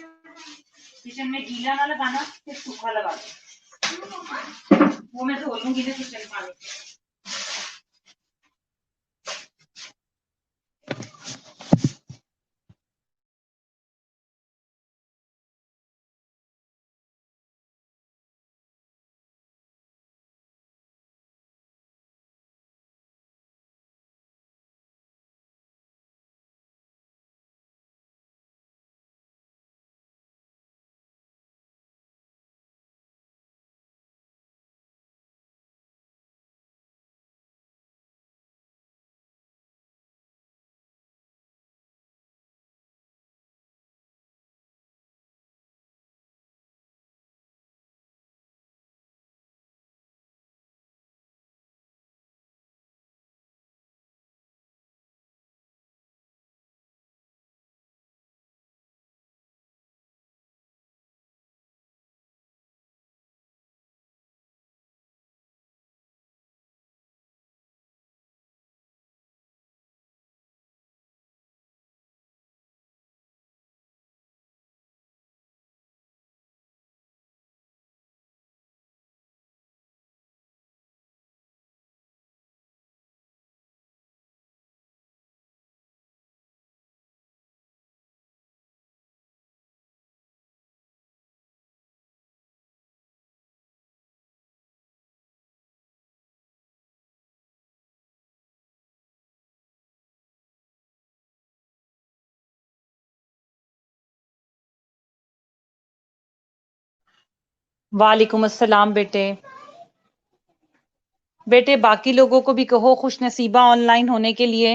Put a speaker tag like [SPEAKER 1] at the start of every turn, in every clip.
[SPEAKER 1] Kitchen में गीला ना लगाना, सिर्फ सूखा लगा दो। वो मैं धो लूंगी ना किचन पानी।
[SPEAKER 2] वालेकुम अस्सलाम बेटे। बेटे बाकी लोगों को भी कहो खुश नसीबा ऑनलाइन होने के लिए।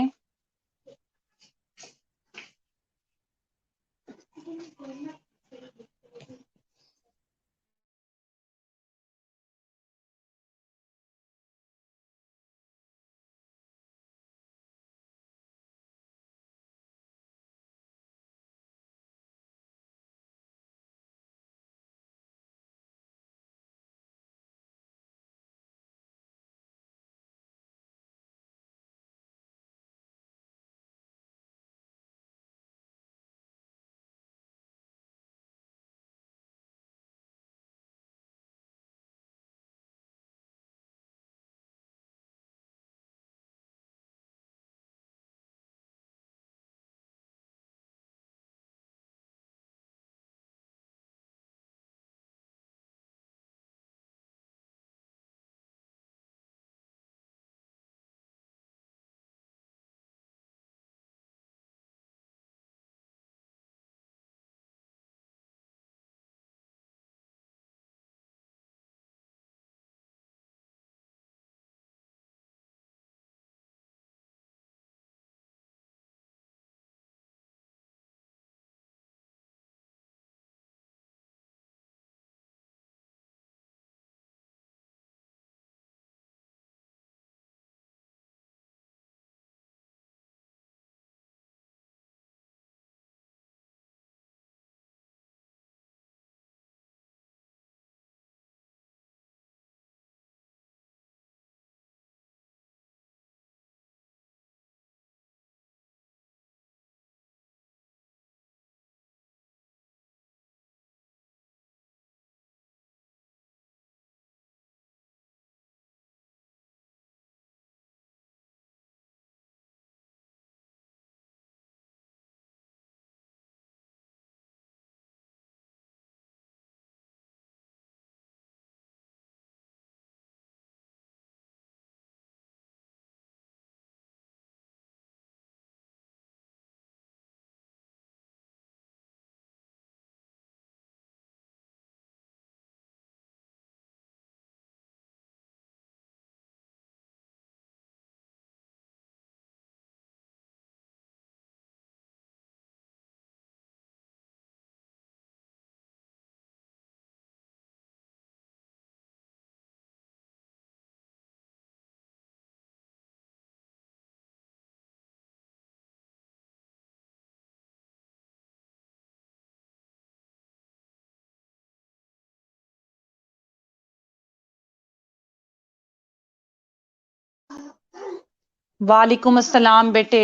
[SPEAKER 2] वालेकुम अस्सलाम बेटे।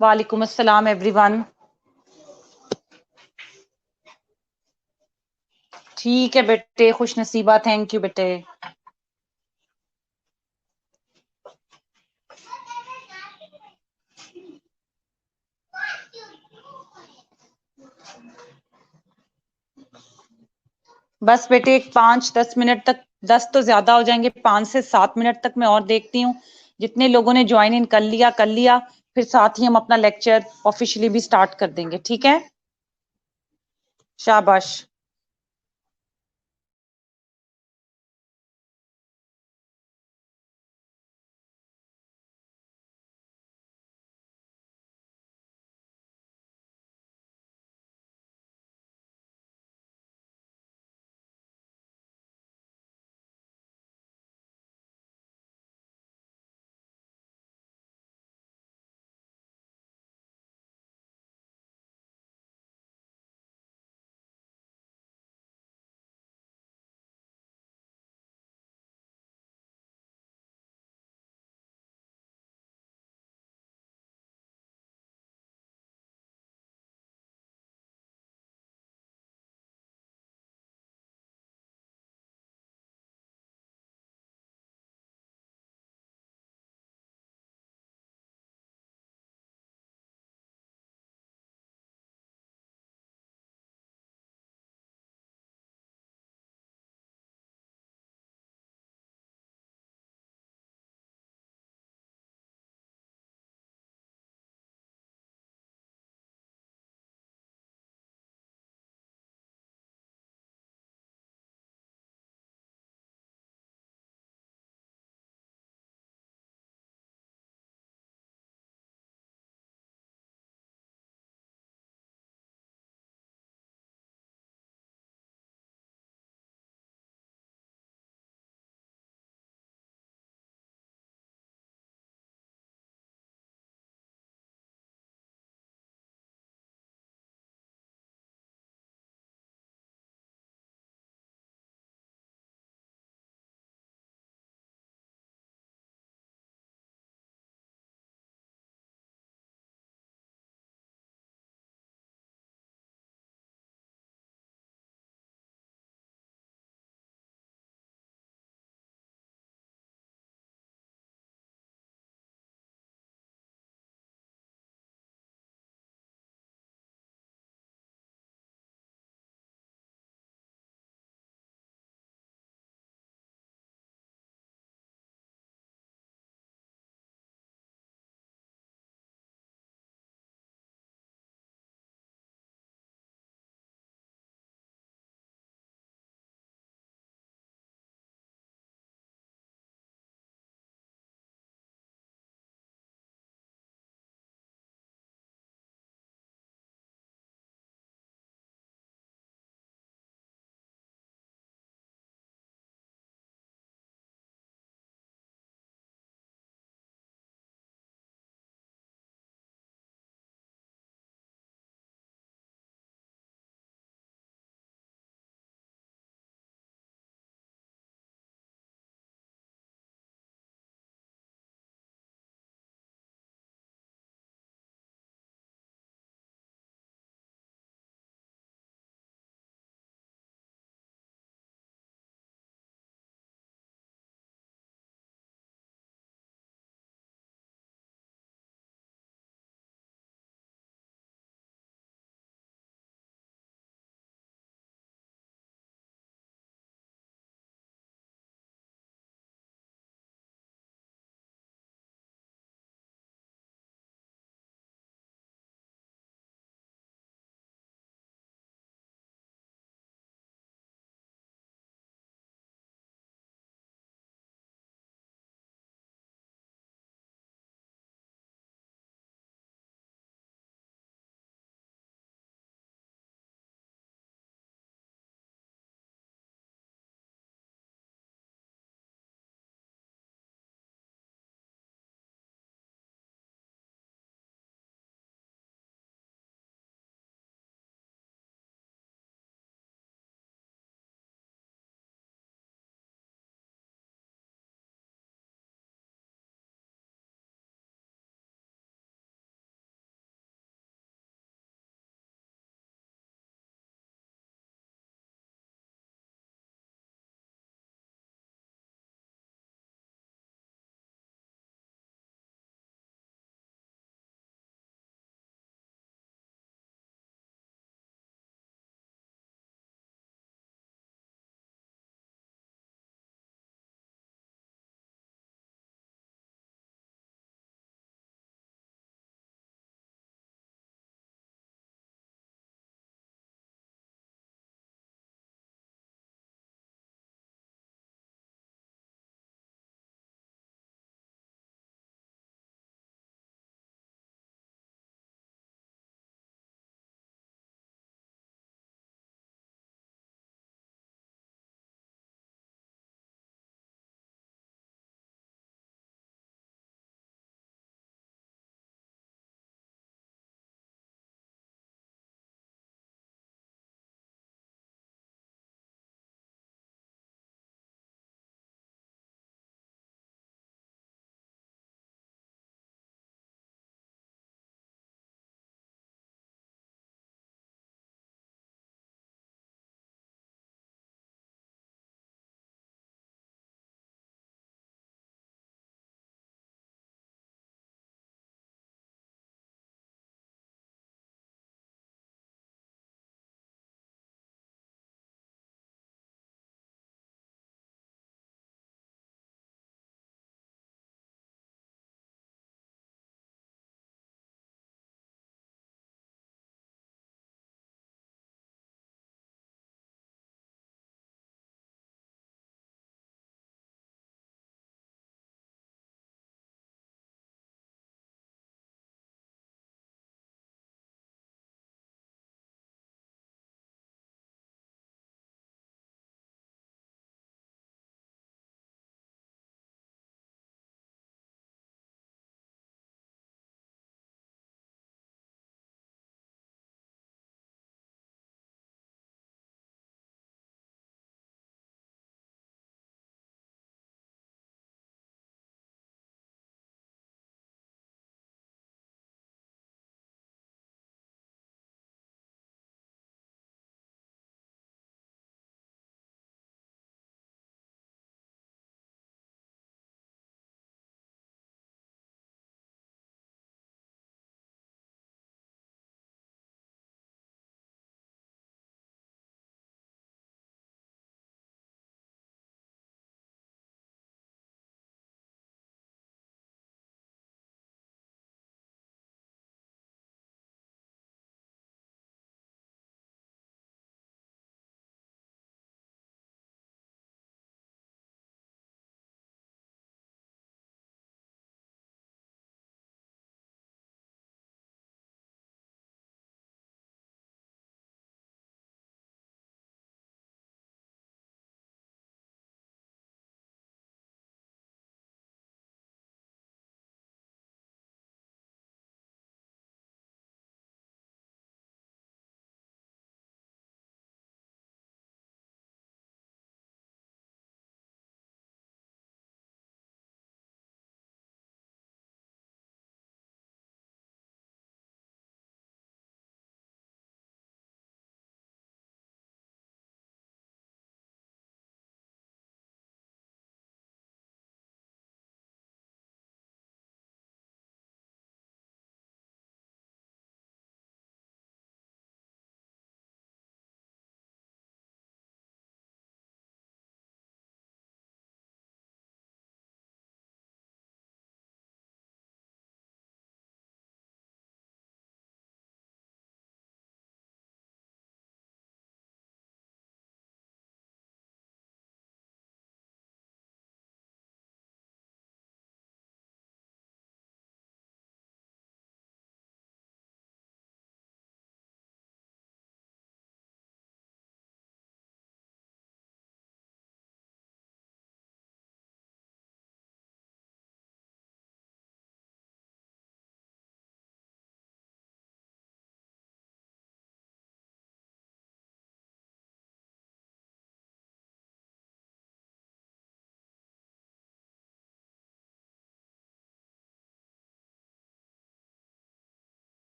[SPEAKER 2] वालेकुम अस्सलाम एवरीवन। ठीक है बेटे, खुश नसीबा, थैंक यू बेटे। बस बेटे, एक 5-10 मिनट तक, 10 तो ज्यादा हो जाएंगे, 5 से 7 मिनट तक मैं और देखती हूँ। जितने लोगों ने ज्वाइन इन कर लिया, फिर साथ ही हम अपना लेक्चर ऑफिशियली भी स्टार्ट कर देंगे, ठीक है? शाबाश।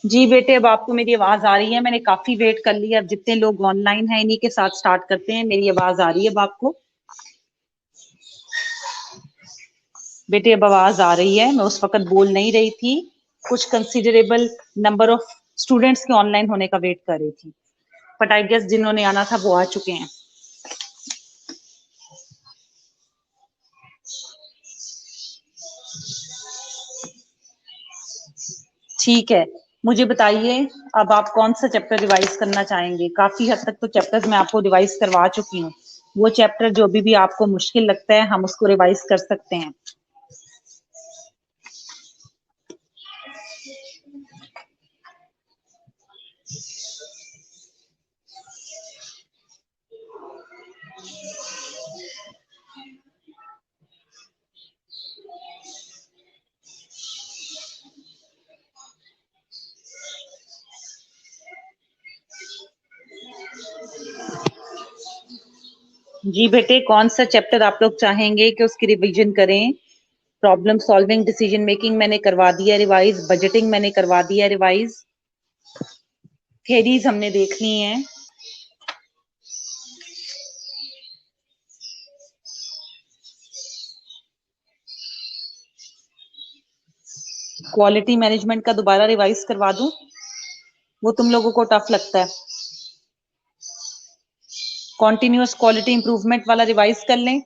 [SPEAKER 2] जी बेटे, अब आपको मेरी आवाज आ रही है? मैंने काफी वेट कर लिया। अब जितने लोग ऑनलाइन हैं इन्हीं के साथ स्टार्ट करते हैं। मेरी आवाज आ रही है अब आपको? बेटे अब आवाज आ रही है। मैं उस वक्त बोल नहीं रही थी, कुछ कंसिडरेबल नंबर ऑफ स्टूडेंट्स के ऑनलाइन होने का वेट कर रही थी, बट आई गेस जिन्होंने आना था वो आ चुके हैं। ठीक है, मुझे बताइए अब आप कौन सा चैप्टर रिवाइज करना चाहेंगे? काफी हद तक तो चैप्टर्स मैं आपको रिवाइज करवा चुकी हूँ। वो चैप्टर जो भी आपको मुश्किल लगता है हम उसको रिवाइज कर सकते हैं। जी बेटे, कौन सा चैप्टर आप लोग चाहेंगे कि उसकी रिवीजन करें? प्रॉब्लम सॉल्विंग, डिसीजन मेकिंग मैंने करवा दिया रिवाइज, बजटिंग मैंने करवा दिया रिवाइज, थेरीज हमने देख ली हैं, क्वालिटी मैनेजमेंट का दोबारा रिवाइज करवा दूं? वो तुम लोगों को टफ लगता है। कॉन्टिन्यूअस क्वालिटी इंप्रूवमेंट वाला रिवाइज कर लें?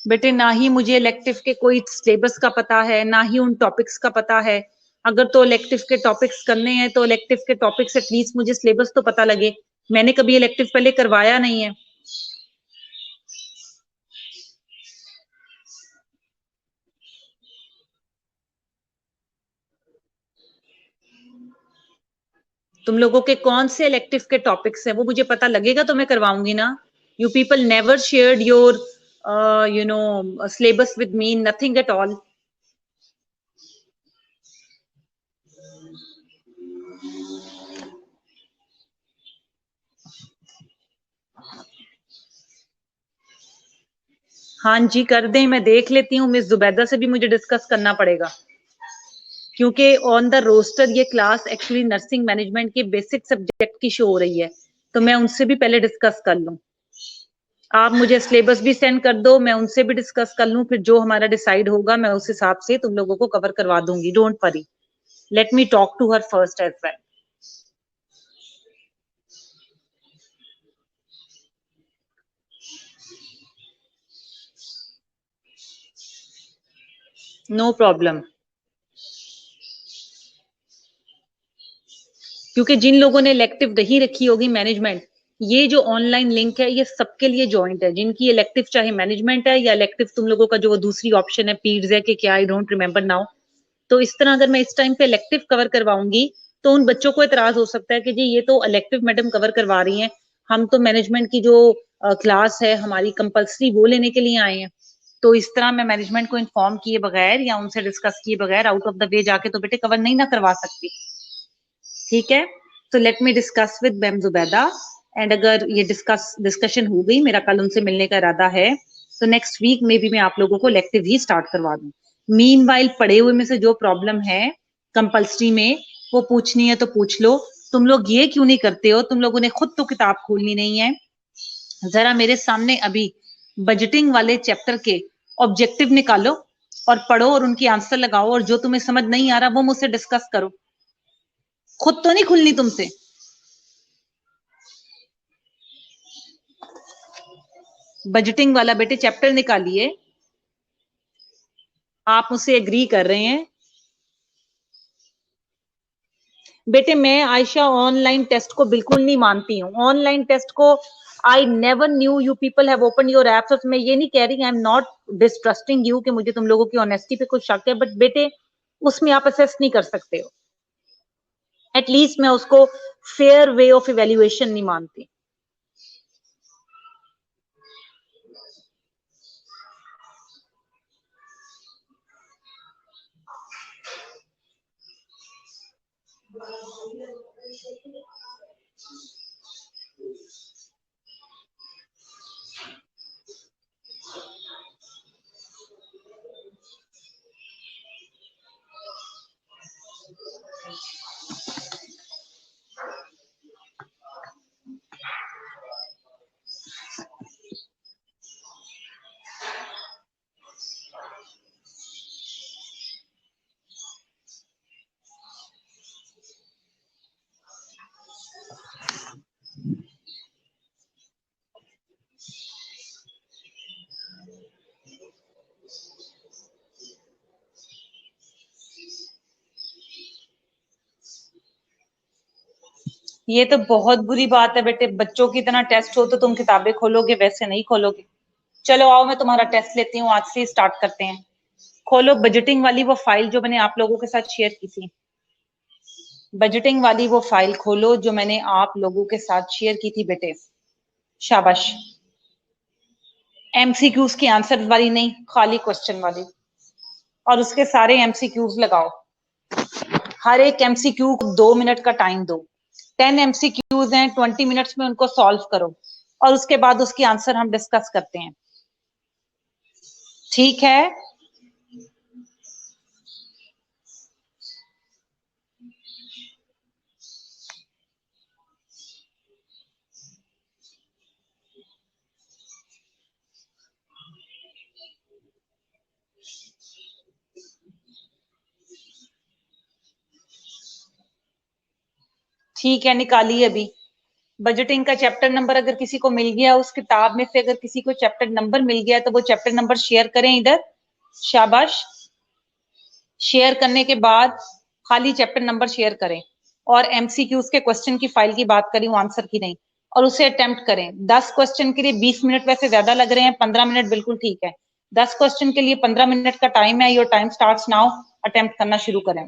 [SPEAKER 2] बेटे, ना ही मुझे इलेक्टिव के कोई सिलेबस का पता है, ना ही उन टॉपिक्स का पता है। अगर तो इलेक्टिव के टॉपिक्स करने हैं तो इलेक्टिव के टॉपिक्स एटलीस्ट मुझे सिलेबस तो पता लगे। मैंने कभी इलेक्टिव पहले करवाया नहीं है। तुम लोगों के कौन से इलेक्टिव के टॉपिक्स है वो मुझे पता लगेगा तो मैं करवाऊंगी ना। You people never shared your syllabus with me, nothing at all. हाँ जी, कर दें, मैं देख लेती हूँ। मिस जुबैदा से भी मुझे डिस्कस करना पड़ेगा क्योंकि ऑन द रोस्टर ये क्लास एक्चुअली नर्सिंग मैनेजमेंट के बेसिक सब्जेक्ट की शो हो रही है, तो मैं उनसे भी पहले डिस्कस कर लूँ। आप मुझे सिलेबस भी सेंड कर दो, मैं उनसे भी डिस्कस कर लूँ, फिर जो हमारा डिसाइड होगा मैं उस हिसाब से तुम लोगों को कवर करवा दूंगी। Don't worry, let me talk to her first as well. No problem. क्योंकि जिन लोगों ने इलेक्टिव नहीं रखी होगी मैनेजमेंट, ये जो ऑनलाइन लिंक है ये सबके लिए जॉइंट है। जिनकी इलेक्टिव चाहे मैनेजमेंट है या इलेक्टिव तुम लोगों का जो दूसरी ऑप्शन है पीड्स है कि क्या, आई डोंट रिमेम्बर नाउ। तो इस तरह अगर मैं इस टाइम पे इलेक्टिव कवर करवाऊंगी तो उन बच्चों को एतराज हो सकता है कि जी ये तो इलेक्टिव मैडम कवर करवा रही हैं, हम तो मैनेजमेंट की जो क्लास है हमारी कंपलसरी वो लेने के लिए आए हैं। तो इस तरह मैं मैनेजमेंट को इन्फॉर्म किए बगैर या उनसे डिस्कस किए बगैर आउट ऑफ द वे जाके तो बेटे कवर नहीं ना करवा सकती। ठीक है, तो let me discuss with ma'am Zubaida. And अगर ये डिस्कशन हो गई, मेरा कल उनसे मिलने का इरादा है, तो नेक्स्ट वीक में भी मैं आप लोगों को इलेक्टिव ही स्टार्ट करवा दूं। मीन वाइल पढ़े हुए में से जो प्रॉब्लम है कंपल्सरी में वो पूछनी है तो पूछ लो। तुम लोग ये क्यों नहीं करते हो? तुम लोगों ने खुद तो किताब खोलनी नहीं है। जरा मेरे सामने अभी बजटिंग वाले चैप्टर के ऑब्जेक्टिव निकालो और पढ़ो और उनकी आंसर लगाओ, और जो तुम्हें समझ नहीं आ रहा वो मुझसे डिस्कस करो। खुद तो नहीं खुलनी तुमसे। बजटिंग वाला बेटे चैप्टर निकालिए। आप मुझसे एग्री कर रहे हैं? बेटे मैं आयशा ऑनलाइन टेस्ट को बिल्कुल नहीं मानती हूँ। ऑनलाइन टेस्ट को I never knew you people have open your apps. और मैं ये नहीं कह रही, आई एम नॉट डिस्ट्रस्टिंग यू कि मुझे तुम लोगों की ऑनेस्टी पे कुछ शक है, बट बेटे उसमें आप असेस नहीं कर सकते हो। एटलीस्ट मैं उसको फेयर वे ऑफ इवेल्युएशन नहीं मानती। ये तो बहुत बुरी बात है बेटे, बच्चों की तरह टेस्ट हो तो तुम किताबें खोलोगे, वैसे नहीं खोलोगे। चलो आओ मैं तुम्हारा टेस्ट लेती हूँ, आज से ही स्टार्ट करते हैं। खोलो बजटिंग वाली वो फाइल जो मैंने आप लोगों के साथ शेयर की थी। बजटिंग वाली वो फाइल खोलो जो मैंने आप लोगों के साथ शेयर की थी बेटे। शाबाश। एमसीक्यूज की आंसर वाली नहीं, खाली क्वेश्चन वाली। और उसके सारे एमसीक्यूज लगाओ। हर एक एमसीक्यू को 2 मिनट का टाइम दो। 10 एमसीक्यूज हैं, 20 मिनट्स में उनको सॉल्व करो और उसके बाद उसकी आंसर हम डिस्कस करते हैं। ठीक है। ठीक है, निकालिए अभी। बजटिंग का चैप्टर नंबर अगर किसी को मिल गया, उस किताब में से अगर किसी को चैप्टर नंबर मिल गया तो वो चैप्टर नंबर शेयर करें इधर। शाबाश। शेयर करने के बाद खाली चैप्टर नंबर शेयर करें और एमसीक्यूज के क्वेश्चन की फाइल की बात करी हूँ, आंसर की नहीं। और उसे अटेम्प्ट करें। 10 क्वेश्चन के लिए 20 मिनट वैसे ज्यादा लग रहे हैं, 15 मिनट बिल्कुल ठीक है। 10 क्वेश्चन के लिए 15 मिनट का टाइम है। Your time starts now. Attempt करना शुरू करें।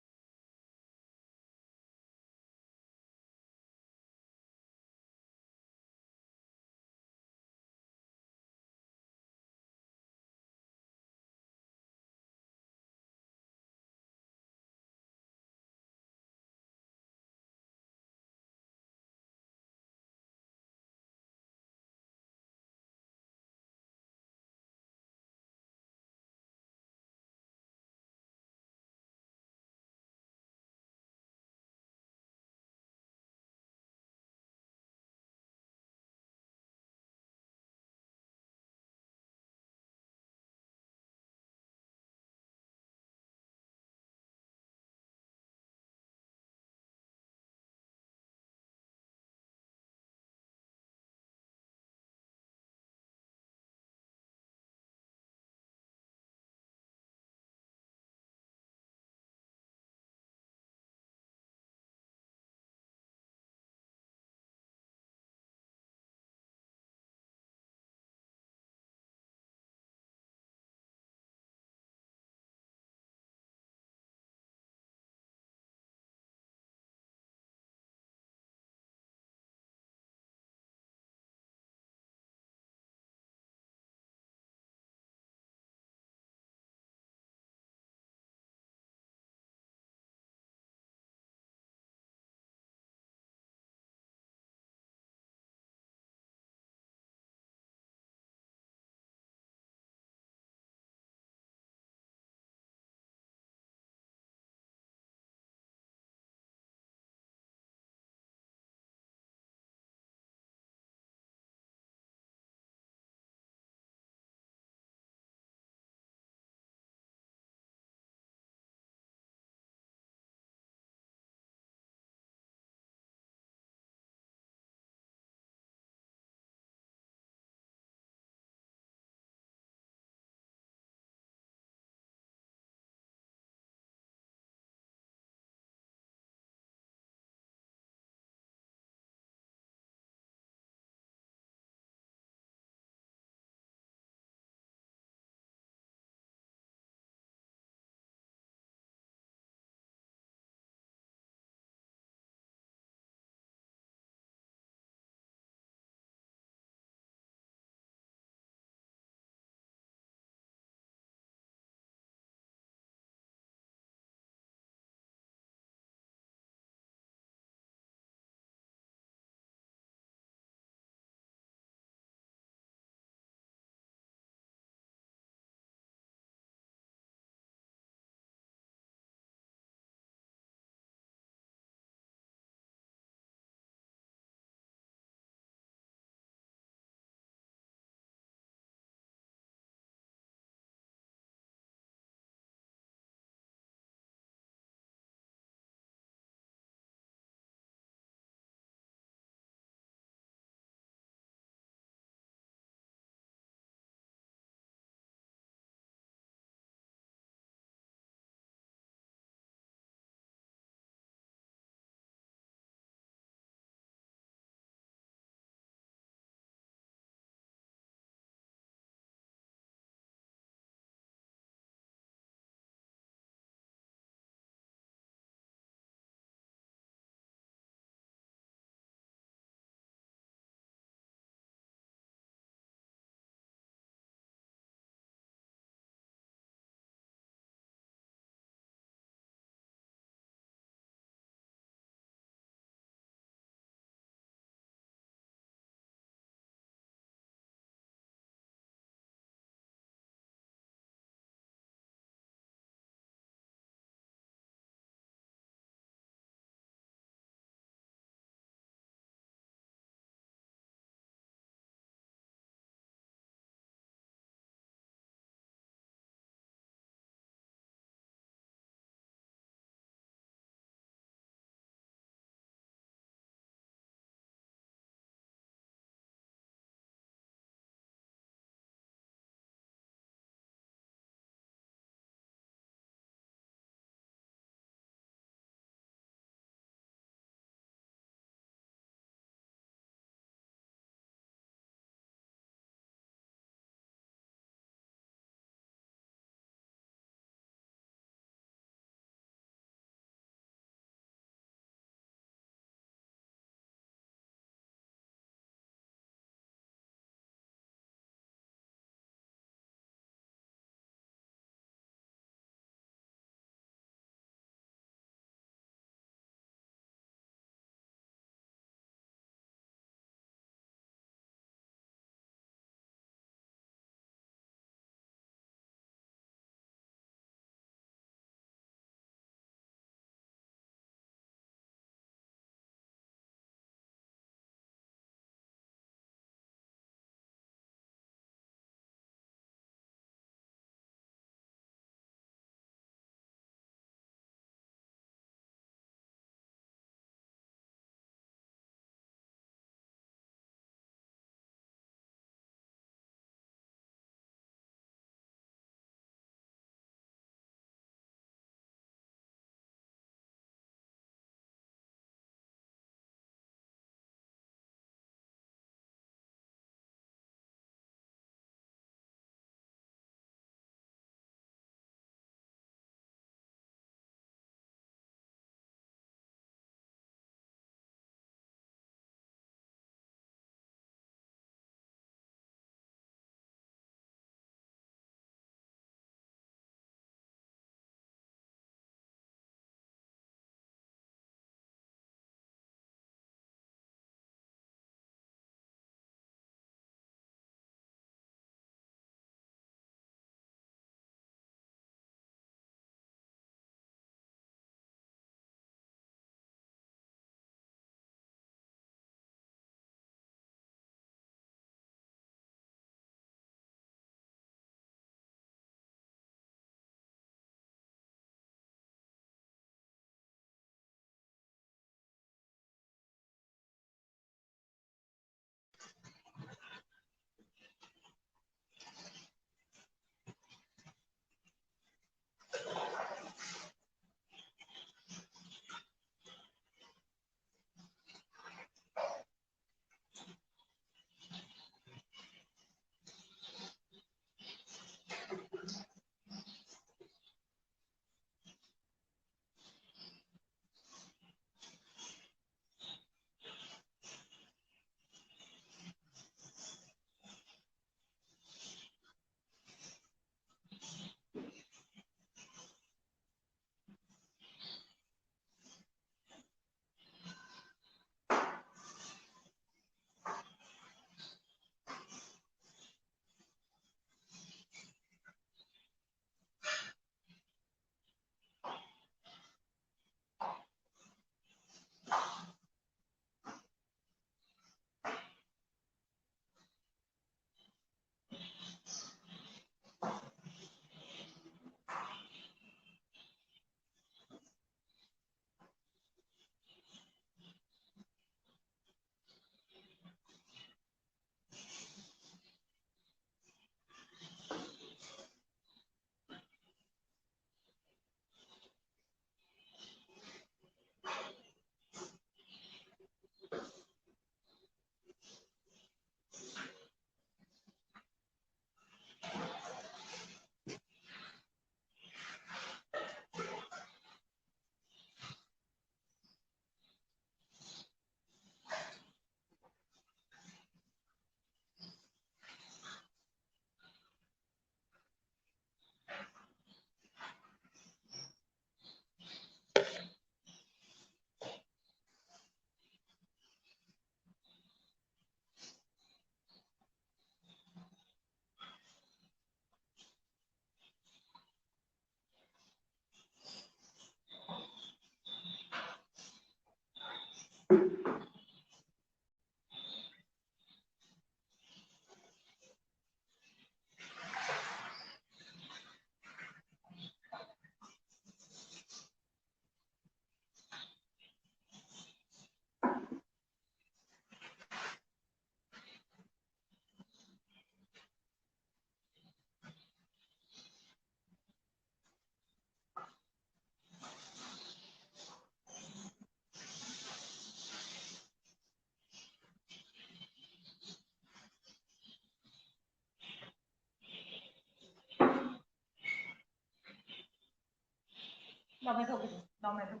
[SPEAKER 1] टोमेटो टोमेटो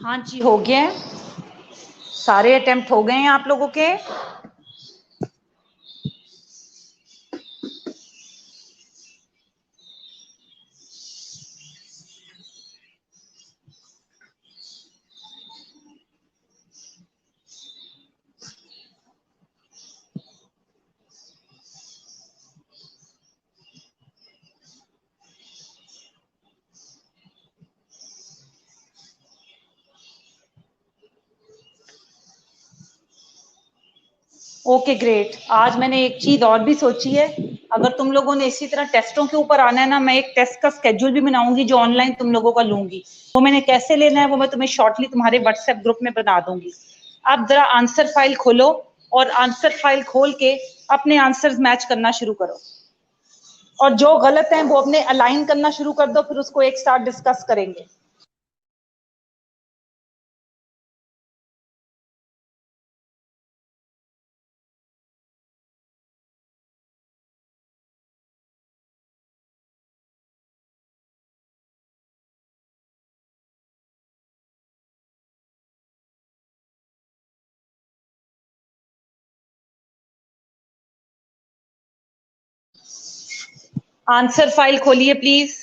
[SPEAKER 2] हाँ जी, हो गया है, सारे अटेम्प्ट हो गए हैं आप लोगों के। Okay great. आज मैंने एक चीज और भी सोची है, अगर तुम लोगों ने इसी तरह टेस्टों के ऊपर आना है ना, मैं एक टेस्ट का स्केड्यूल भी बनाऊंगी जो ऑनलाइन तुम लोगों का लूंगी। वो मैंने कैसे लेना है वो मैं तुम्हें शॉर्टली तुम्हारे व्हाट्सएप ग्रुप में बता दूंगी। आप जरा आंसर फाइल खोलो और आंसर फाइल खोल के अपने आंसर्स मैच करना शुरू करो, और जो गलत है वो अपने अलाइन करना शुरू कर दो, फिर उसको एक साथ डिस्कस करेंगे। आंसर फाइल खोलिए प्लीज।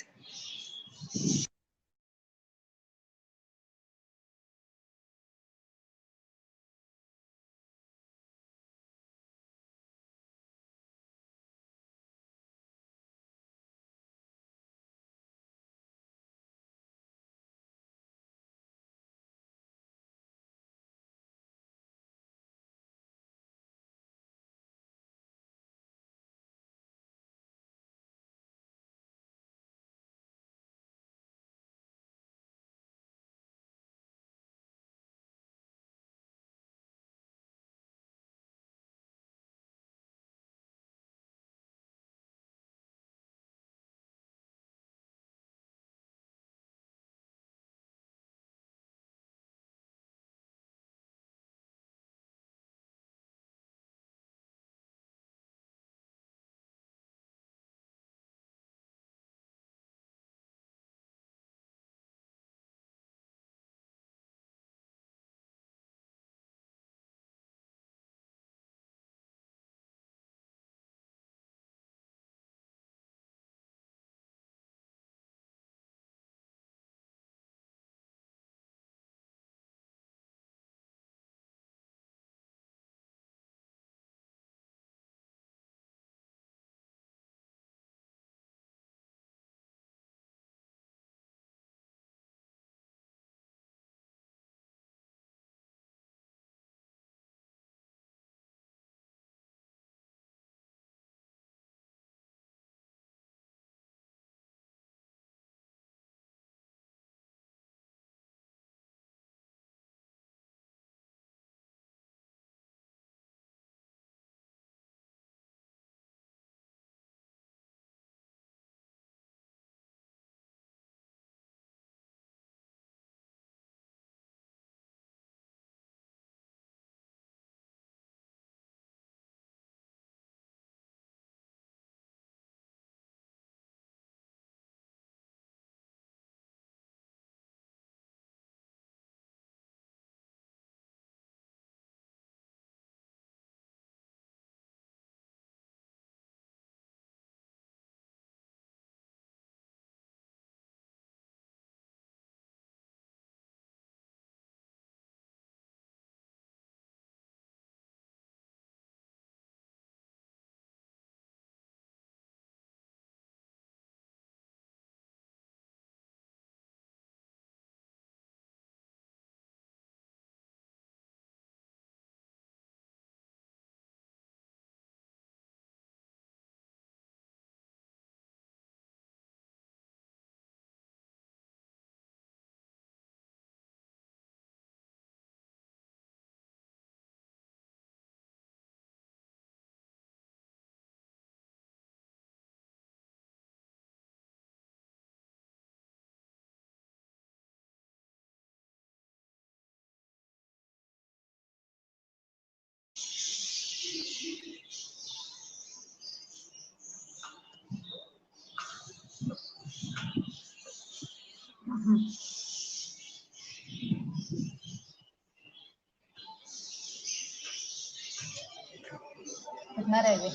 [SPEAKER 2] कितना रह गए?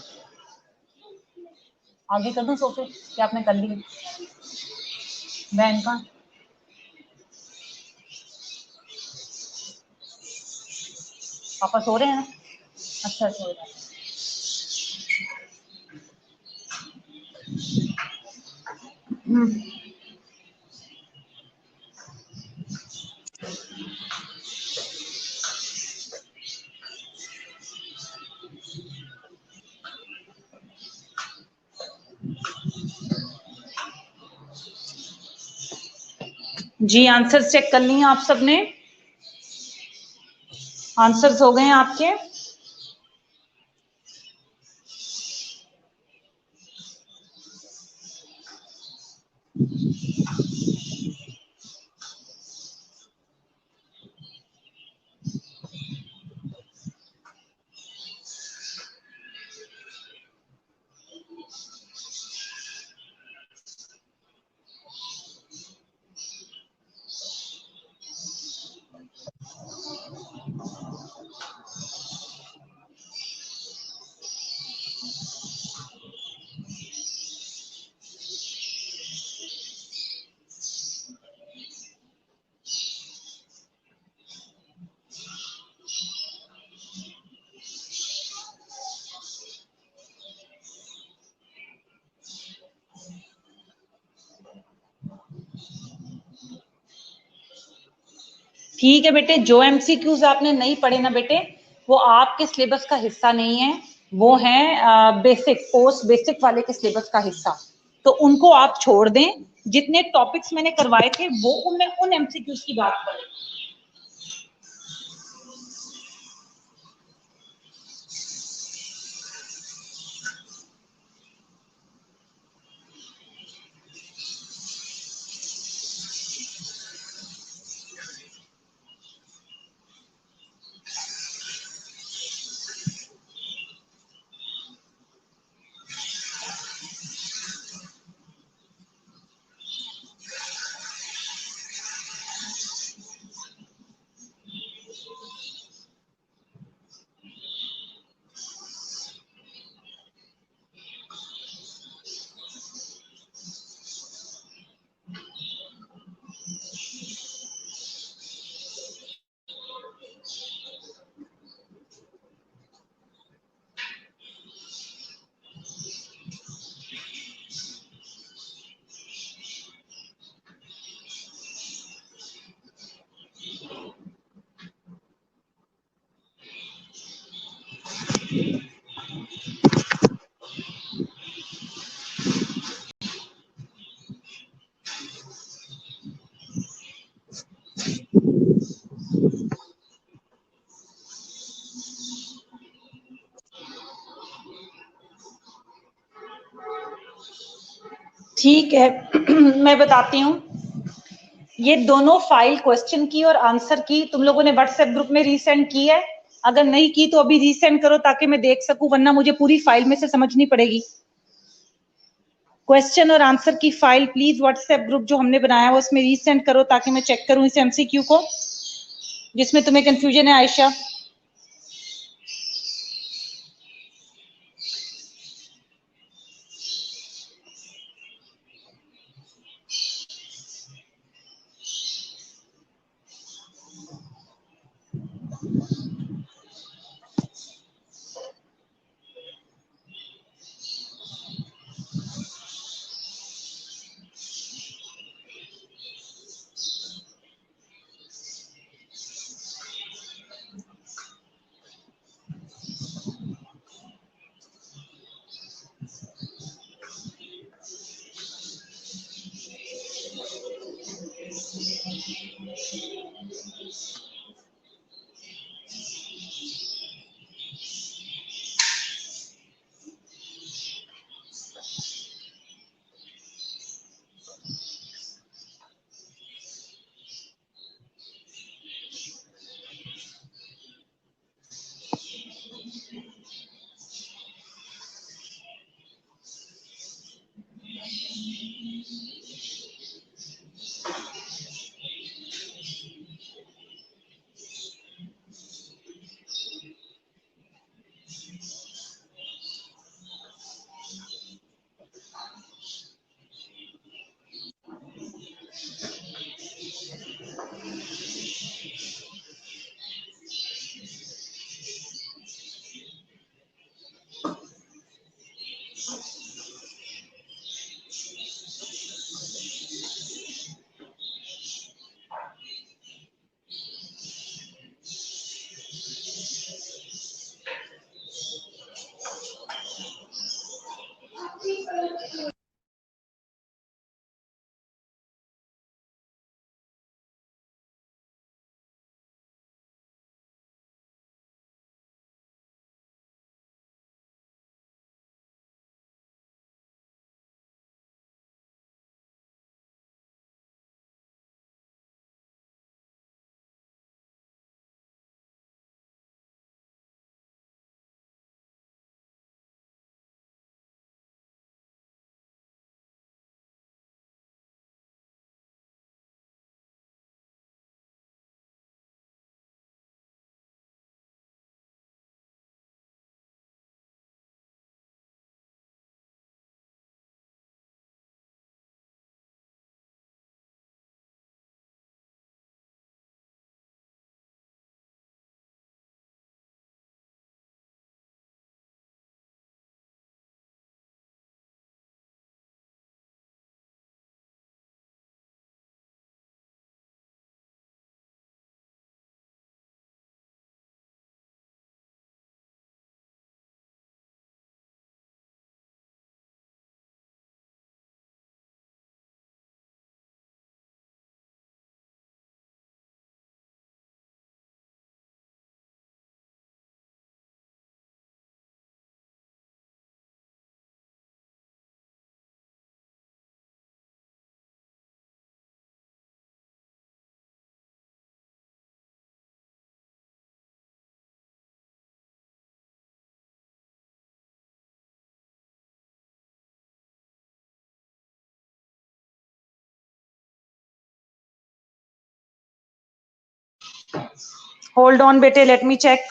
[SPEAKER 2] आगे कर दूं सोफे क्या आपने कर ली? बहन का पापा सो रहे हैं ना? अच्छा सो रहे हैं। जी आंसर चेक कर लिए आप सबने? आंसर्स हो गए हैं आपके? ठीक है बेटे, जो एमसीक्यूज आपने नहीं पढ़े ना बेटे, वो आपके सिलेबस का हिस्सा नहीं है, वो है बेसिक पोस्ट बेसिक वाले के सिलेबस का हिस्सा। तो उनको आप छोड़ दें, जितने टॉपिक्स मैंने करवाए थे वो उन एमसीक्यूज की बात करें। ठीक है मैं बताती हूँ, ये दोनों फाइल क्वेश्चन की और आंसर की तुम लोगों ने व्हाट्सएप ग्रुप में रीसेंड की है? अगर नहीं की तो अभी रीसेंड करो ताकि मैं देख सकूं, वरना मुझे पूरी फाइल में से समझनी पड़ेगी। क्वेश्चन और आंसर की फाइल प्लीज व्हाट्सएप ग्रुप जो हमने बनाया है उसमें रीसेंड करो ताकि मैं चेक करूं इस एमसीक्यू को, जिसमें तुम्हें कंफ्यूजन है आयशा। होल्ड ऑन बेटे, लेट मी चेक।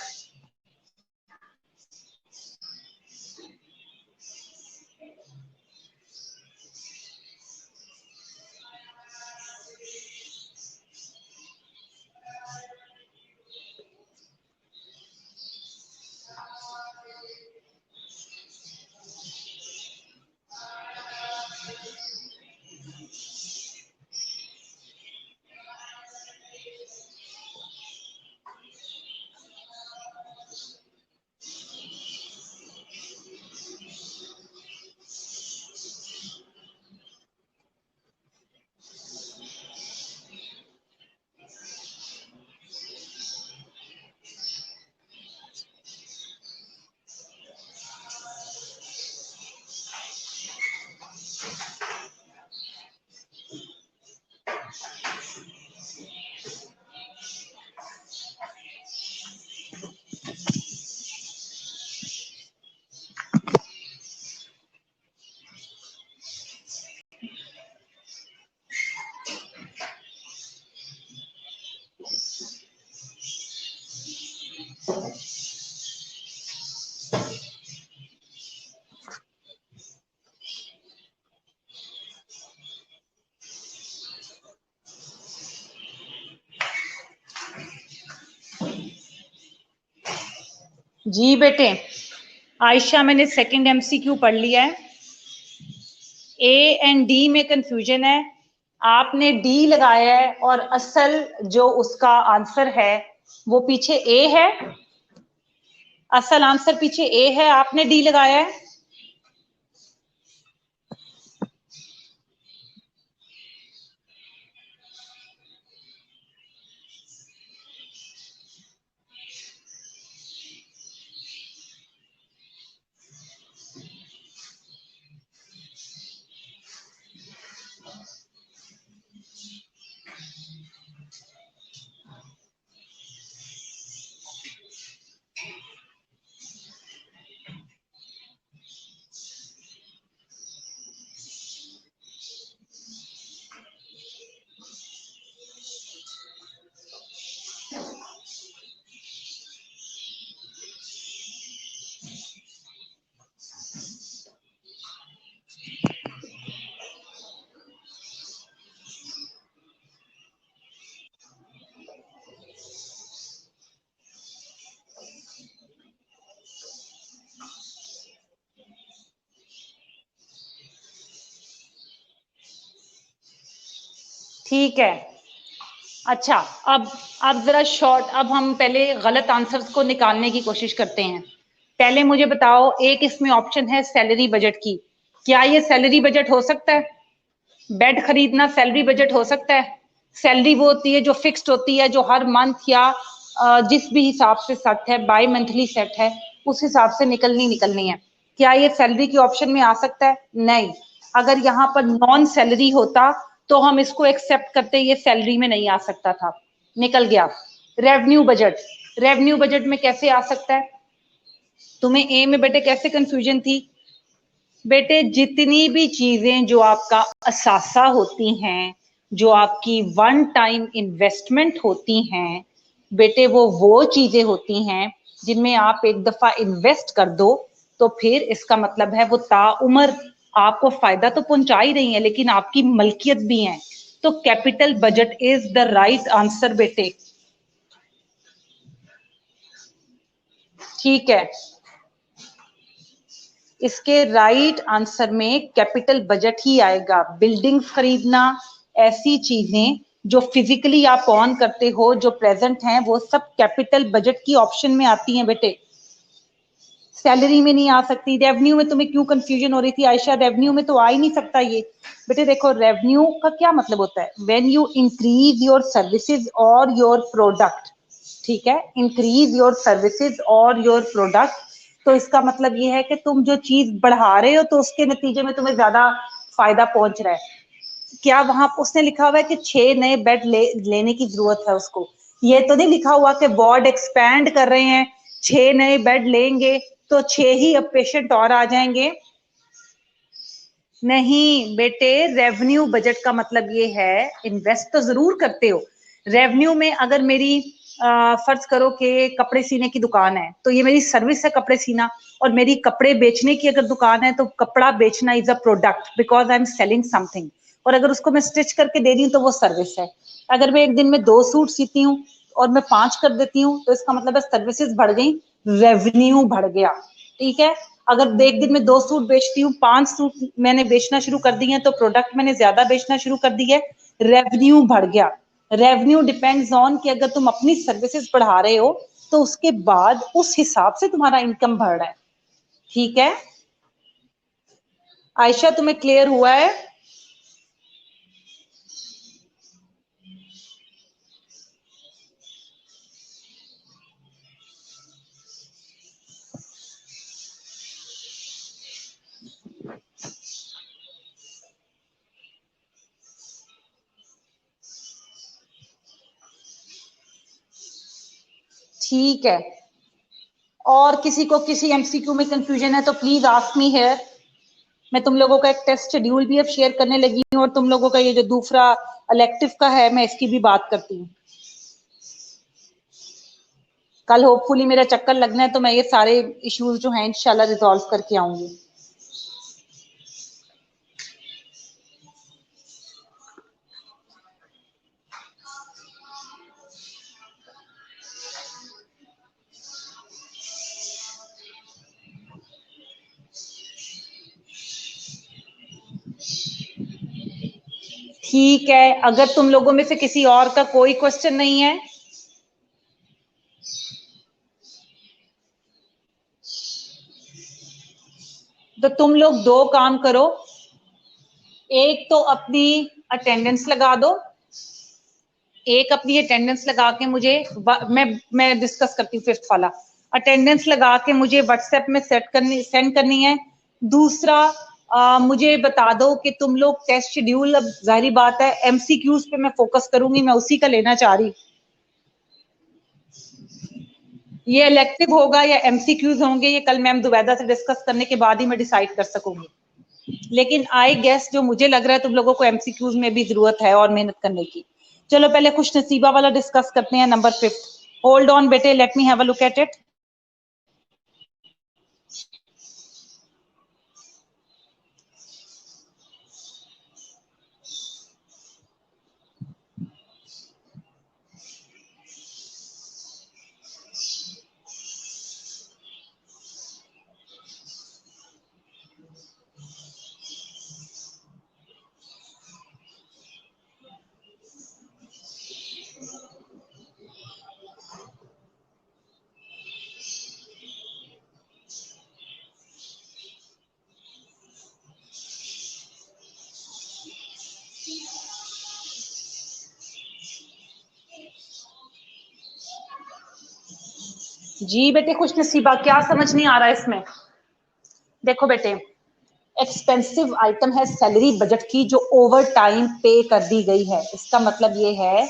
[SPEAKER 2] जी बेटे, आयशा मैंने सेकंड एमसीक्यू पढ़ लिया है। ए एंड डी में कंफ्यूजन है, आपने डी लगाया है और असल जो उसका आंसर है वो पीछे ए है। असल आंसर पीछे ए है, आपने डी लगाया है। ठीक है, अच्छा अब जरा शॉर्ट, अब हम पहले गलत आंसर्स को निकालने की कोशिश करते हैं। पहले मुझे बताओ, एक इसमें ऑप्शन है सैलरी बजट की, क्या ये सैलरी बजट हो सकता है? बेड खरीदना सैलरी बजट हो सकता है? सैलरी वो होती है जो फिक्स्ड होती है, जो हर मंथ या जिस भी हिसाब से सेट है, बाई मंथली सेट है, उस हिसाब से निकलनी है। क्या ये सैलरी के ऑप्शन में आ सकता है? नहीं। अगर यहाँ पर नॉन सैलरी होता तो हम इसको एक्सेप्ट करते, ये सैलरी में नहीं आ सकता था, निकल गया। रेवेन्यू बजट, रेवेन्यू बजट में कैसे आ सकता है? तुम्हें ए में बेटे कैसे कंफ्यूजन थी? बेटे जितनी भी चीजें जो आपका असासा होती हैं, जो आपकी वन टाइम इन्वेस्टमेंट होती हैं बेटे, वो चीजें होती हैं जिनमें आप एक दफा इन्वेस्ट कर दो तो फिर इसका मतलब है वो ताउम्र आपको फायदा तो पहुंचा ही रही है, लेकिन आपकी मलकियत भी है। तो capital budget is the right answer बेटे। ठीक है, इसके राइट आंसर में कैपिटल बजट ही आएगा। बिल्डिंग्स खरीदना, ऐसी चीजें जो फिजिकली आप ऑन करते हो, जो प्रेजेंट हैं, वो सब कैपिटल बजट की ऑप्शन में आती हैं बेटे, सैलरी में नहीं आ सकती। रेवेन्यू में तुम्हें क्यों कंफ्यूजन हो रही थी आयशा? रेवेन्यू में तो आ ही नहीं सकता ये। बेटे देखो, रेवेन्यू का क्या मतलब होता है? When you increase your services और योर प्रोडक्ट, ठीक है, इंक्रीज योर सर्विसेज और योर प्रोडक्ट, तो इसका मतलब ये है कि तुम जो चीज बढ़ा रहे हो तो उसके नतीजे में तुम्हें ज्यादा फायदा पहुंच रहा है। क्या वहां उसने लिखा हुआ है कि 6 नए बेड लेने की जरूरत है उसको? ये तो नहीं लिखा हुआ कि वार्ड एक्सपैंड कर रहे हैं, 6 नए बेड लेंगे तो 6 ही अब पेशेंट और आ जाएंगे। नहीं बेटे, रेवेन्यू बजट का मतलब ये है, इन्वेस्ट तो जरूर करते हो रेवेन्यू में। अगर मेरी फर्ज करो कि कपड़े सीने की दुकान है, तो ये मेरी सर्विस है कपड़े सीना, और मेरी कपड़े बेचने की अगर दुकान है तो कपड़ा बेचना is a product because I am selling something, और अगर उसको मैं स्टिच करके दे रही हूँ तो वो सर्विस है। अगर मैं एक दिन में 2 सूट सीती हूँ और मैं 5 कर देती हूँ तो इसका मतलब है सर्विसेज बढ़ गई, रेवेन्यू बढ़ गया, ठीक है। अगर एक दिन में 2 सूट बेचती हूँ, 5 सूट मैंने बेचना शुरू कर दिए हैं तो प्रोडक्ट मैंने ज्यादा बेचना शुरू कर दी है, रेवेन्यू बढ़ गया। रेवेन्यू डिपेंड्स ऑन कि अगर तुम अपनी सर्विसेज बढ़ा रहे हो तो उसके बाद उस हिसाब से तुम्हारा इनकम बढ़ रहा है, ठीक है। आयशा तुम्हें क्लियर हुआ है? ठीक है, और किसी को किसी एमसीक्यू में कंफ्यूजन है तो प्लीज आस्क मी हियर। मैं तुम लोगों का एक टेस्ट शेड्यूल भी अब शेयर करने लगी हूँ, और तुम लोगों का ये जो दूसरा इलेक्टिव का है मैं इसकी भी बात करती हूँ। कल होपफुली मेरा चक्कर लगना है तो मैं ये सारे इश्यूज जो हैं इंशाल्लाह रिजॉल्व करके आऊंगी। ठीक है, अगर तुम लोगों में से किसी और का कोई क्वेश्चन नहीं है तो तुम लोग 2 काम करो, एक तो अपनी अटेंडेंस लगा दो, एक अपनी अटेंडेंस लगा के मुझे मैं डिस्कस करती हूँ 5th वाला, अटेंडेंस लगा के मुझे व्हाट्सएप में सेंड करनी है। दूसरा मुझे बता दो कि तुम लोग टेस्ट शेड्यूल, अब जाहिर बात है एमसीक्यूज पे मैं फोकस करूंगी, मैं उसी का लेना चाह रही, ये इलेक्टिव होगा या एमसीक्यूज होंगे ये कल मैम दुबैदा से डिस्कस करने के बाद ही मैं डिसाइड कर सकूंगी, लेकिन आई गेस जो मुझे लग रहा है तुम लोगों को एमसीक्यूज में भी जरूरत है और मेहनत करने की। चलो पहले खुश नसीबा वाला डिस्कस करते हैं, नंबर 5। होल्ड ऑन बेटे, let me have a look at it. जी बेटे खुश नसीबा, क्या समझ नहीं आ रहा है इसमें? देखो बेटे, एक्सपेंसिव आइटम है सैलरी बजट की जो ओवर टाइम पे कर दी गई है, इसका मतलब ये है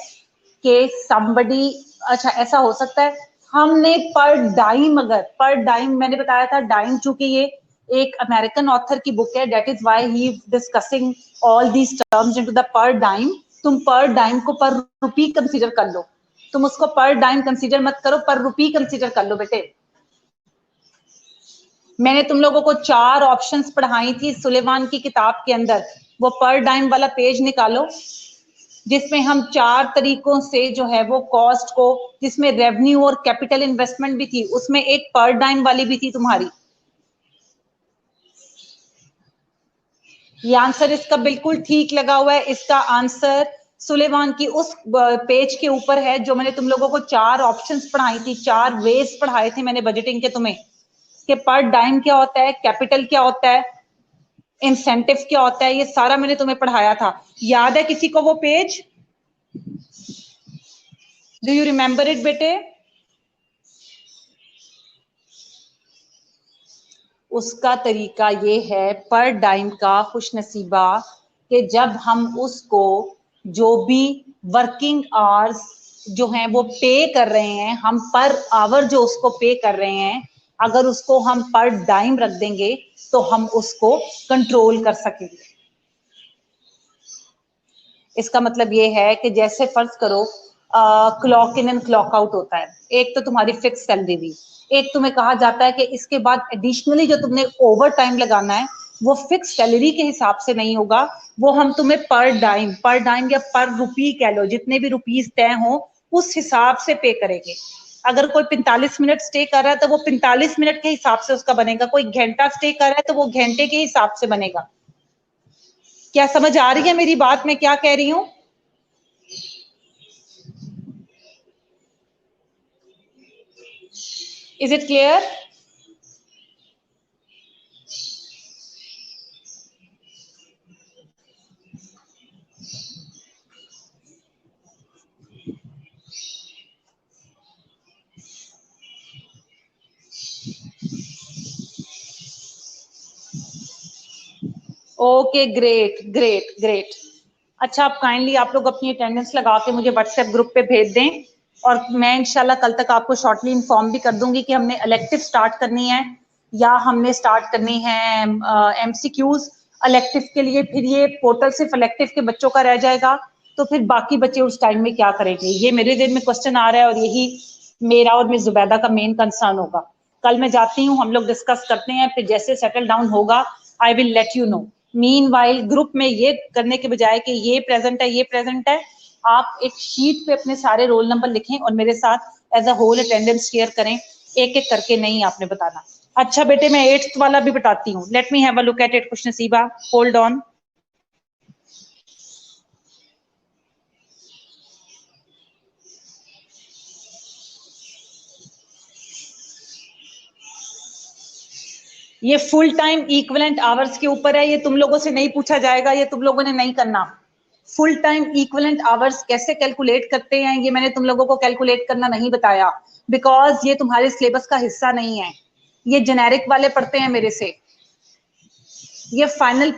[SPEAKER 2] कि somebody, अच्छा ऐसा हो सकता है हमने पर डाइम, अगर पर डाइम मैंने बताया था, डाइम चूंकि ये एक अमेरिकन ऑथर की बुक है, that is why he discussing all these terms into the paradigm. तुम पर डाइम को पर रुपी कंसीडर कर लो, तुम उसको पर डाइम कंसीडर मत करो, पर रुपी कंसीडर कर लो बेटे। मैंने तुम लोगों को 4 ऑप्शंस पढ़ाई थी सुलेमान की किताब के अंदर, वो पर डाइम वाला पेज निकालो जिसमें हम 4 तरीकों से जो है वो कॉस्ट को, जिसमें रेवेन्यू और कैपिटल इन्वेस्टमेंट भी थी, उसमें एक पर डाइम वाली भी थी तुम्हारी। ये आंसर इसका बिल्कुल ठीक लगा हुआ है, इसका आंसर सुलेमान की उस पेज के ऊपर है जो मैंने तुम लोगों को 4 ऑप्शंस पढ़ाई थी, 4 वेज पढ़ाए थे मैंने बजटिंग के तुम्हें, कि पर डाइम क्या होता है, कैपिटल क्या होता है, इंसेंटिव क्या होता है, ये सारा मैंने तुम्हें पढ़ाया था। याद है किसी को वो page? Do you remember it बेटे? उसका तरीका ये है पर डाइम का खुश नसीबा, कि जब हम उसको जो भी वर्किंग आवर्स जो हैं वो पे कर रहे हैं, हम पर आवर जो उसको पे कर रहे हैं, अगर उसको हम पर डाइम रख देंगे तो हम उसको कंट्रोल कर सकेंगे। इसका मतलब ये है कि जैसे फर्ज करो clock in and clock out होता है, एक तो तुम्हारी फिक्स सैलरी हुई, एक तुम्हें कहा जाता है कि इसके बाद एडिशनली जो तुमने ओवर टाइम लगाना है वो फिक्स सैलरी के हिसाब से नहीं होगा, वो हम तुम्हें पर डाइम या पर रुपी कह लो, जितने भी रुपीज तय हो उस हिसाब से पे करेंगे। अगर कोई 45 मिनट स्टे कर रहा है तो वो 45 मिनट के हिसाब से उसका बनेगा, कोई घंटा स्टे कर रहा है तो वो घंटे के हिसाब से बनेगा। क्या समझ आ रही है मेरी बात, मैं क्या कह रही हूँ? Is it clear? Okay, great great great. अच्छा, आप काइंडली आप लोग अपनी अटेंडेंस लगा के मुझे व्हाट्सएप ग्रुप पे भेज दें, और मैं इंशाल्लाह कल तक आपको शॉर्टली इन्फॉर्म भी कर दूंगी कि हमने इलेक्टिव स्टार्ट करनी है या हमने स्टार्ट करनी है एमसीक्यूज। इलेक्टिव के लिए फिर ये पोर्टल सिर्फ इलेक्टिव के बच्चों का रह जाएगा, तो फिर बाकी बच्चे उस टाइम में क्या करेंगे, ये मेरे दिल में क्वेश्चन आ रहा है, और यही मेरा और मिस जुबैदा का मेन कंसर्न होगा। कल मैं जाती हूँ, हम लोग डिस्कस करते हैं, फिर जैसे सेटल डाउन होगा I will let you know. Meanwhile group में ये करने के बजाय कि ये प्रेजेंट है, आप एक शीट पे अपने सारे रोल नंबर लिखें और मेरे साथ as a whole attendance share करें, एक एक करके नहीं आपने बताना। अच्छा बेटे, मैं 8th वाला भी बताती हूँ, late me have a look at it. खुश नसीबा, होल्ड ऑन। ये फुल टाइम इक्विवेलेंट आवर्स के ऊपर है, ये तुम लोगों से नहीं पूछा जाएगा, ये तुम लोगों ने नहीं करना। फुल टाइम इक्विवेलेंट आवर्स कैसे कैलकुलेट करते हैं ये मैंने तुम लोगों को कैलकुलेट करना नहीं बताया, बिकॉज ये तुम्हारे सिलेबस का हिस्सा नहीं है, ये जेनेरिक वाले पढ़ते हैं मेरे से। ये फाइनल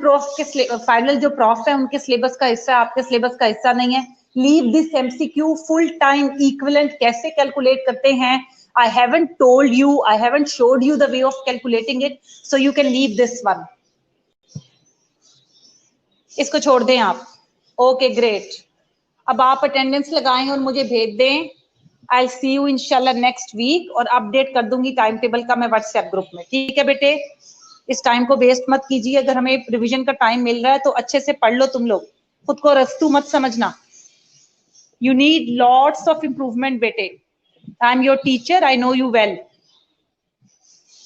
[SPEAKER 2] जो प्रॉफ है उनके सिलेबस का हिस्सा है, आपके सिलेबस का हिस्सा नहीं है। Leave this MCQ. Full time equivalent कैसे कैलकुलेट करते हैं, I haven't told you, I haven't showed you the way of calculating it, so you can leave this one. इसको छोड़ दें आप। Okay great. अब आप अटेंडेंस लगाएं और मुझे भेज दें। आई सी यू इंशाल्लाह नेक्स्ट वीक, और अपडेट कर दूंगी टाइम टेबल का मैं व्हाट्सएप ग्रुप में, ठीक है बेटे? इस टाइम को वेस्ट मत कीजिए, अगर हमें रिवीजन का टाइम मिल रहा है तो अच्छे से पढ़ लो तुम लोग, खुद को रस्तू मत समझना। You need lots of improvement बेटे। I am your teacher, I know you well.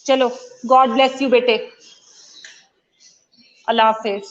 [SPEAKER 2] चलो, गॉड ब्लेस यू बेटे, अल्लाह हाफिज।